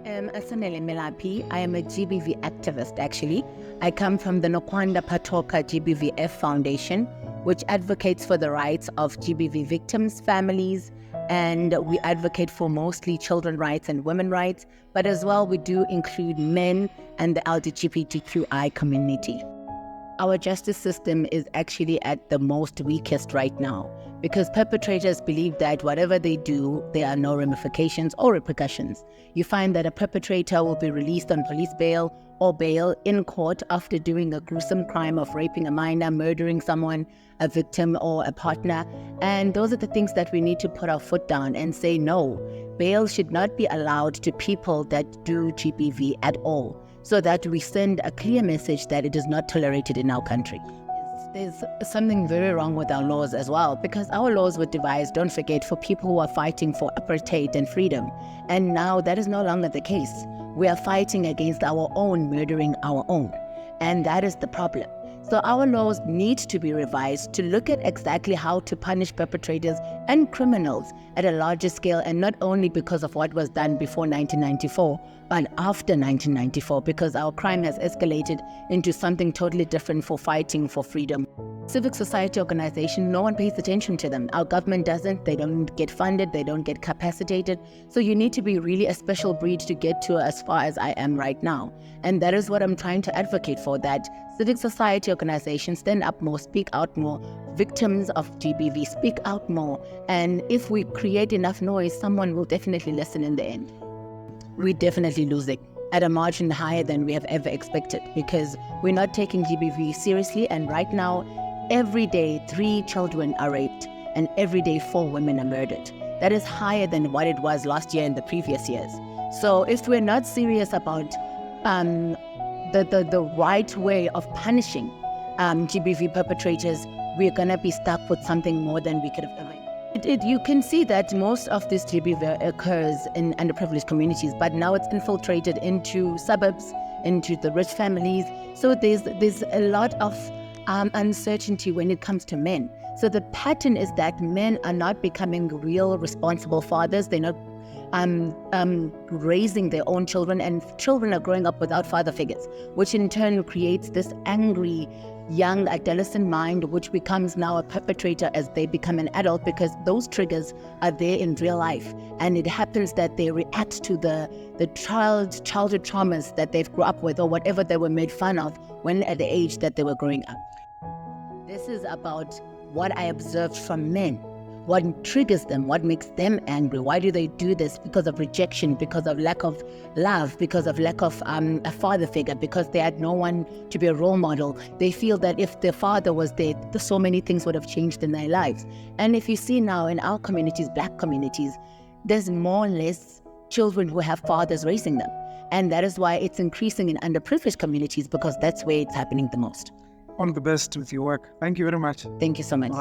am Asonele Melapi. I am a GBV activist, actually. I come from the Nokwanda Patoka GBVF Foundation, which advocates for the rights of GBV victims, families, and we advocate for mostly children's rights and women's rights, but as well we do include men and the LGBTQI community. Our justice system is actually at the most weakest right now because perpetrators believe that whatever they do, there are no ramifications or repercussions. You find that a perpetrator will be released on police bail or bail in court after doing a gruesome crime of raping a minor, murdering someone, a victim or a partner. And those are the things that we need to put our foot down and say no. Bail should not be allowed to people that do GBV at all, so that we send a clear message that it is not tolerated in our country. There's something very wrong with our laws as well, because our laws were devised, don't forget, for people who are fighting for apartheid and freedom. And now that is no longer the case. We are fighting against our own, murdering our own. And that is the problem. So our laws need to be revised to look at exactly how to punish perpetrators and criminals at a larger scale, and not only because of what was done before 1994, but after 1994, because our crime has escalated into something totally different for fighting for freedom. Civic society organization, no one pays attention to them. Our government doesn't, they don't get funded, they don't get capacitated. So you need to be really a special breed to get to as far as I am right now. And that is what I'm trying to advocate for, that civic society organizations stand up more, speak out more, victims of GBV speak out more. And if we create enough noise, someone will definitely listen in the end. We're definitely losing at a margin higher than we have ever expected, because we're not taking GBV seriously. And right now, every day 3 children are raped and every day 4 women are murdered. That is higher than what it was last year and the previous years. So if we're not serious about the right way of punishing GBV perpetrators, we're gonna be stuck with something more than we could have ever. You can see that most of this GBV occurs in underprivileged communities, but now it's infiltrated into suburbs, into the rich families. So there's a lot of uncertainty when it comes to men. So the pattern is that men are not becoming real responsible fathers. They're not raising their own children, and children are growing up without father figures, which in turn creates this angry young adolescent mind, which becomes now a perpetrator as they become an adult, because those triggers are there in real life. And it happens that they react to the childhood traumas that they've grew up with, or whatever they were made fun of when at the age that they were growing up. This is about what I observed from men. What triggers them? What makes them angry? Why do they do this? Because of rejection, because of lack of love, because of lack of a father figure, because they had no one to be a role model. They feel that if their father was there, so many things would have changed in their lives. And if you see now in our communities, Black communities, there's more or less children who have fathers raising them. And that is why it's increasing in underprivileged communities, because that's where it's happening the most. All the best with your work. Thank you very much. Thank you so much.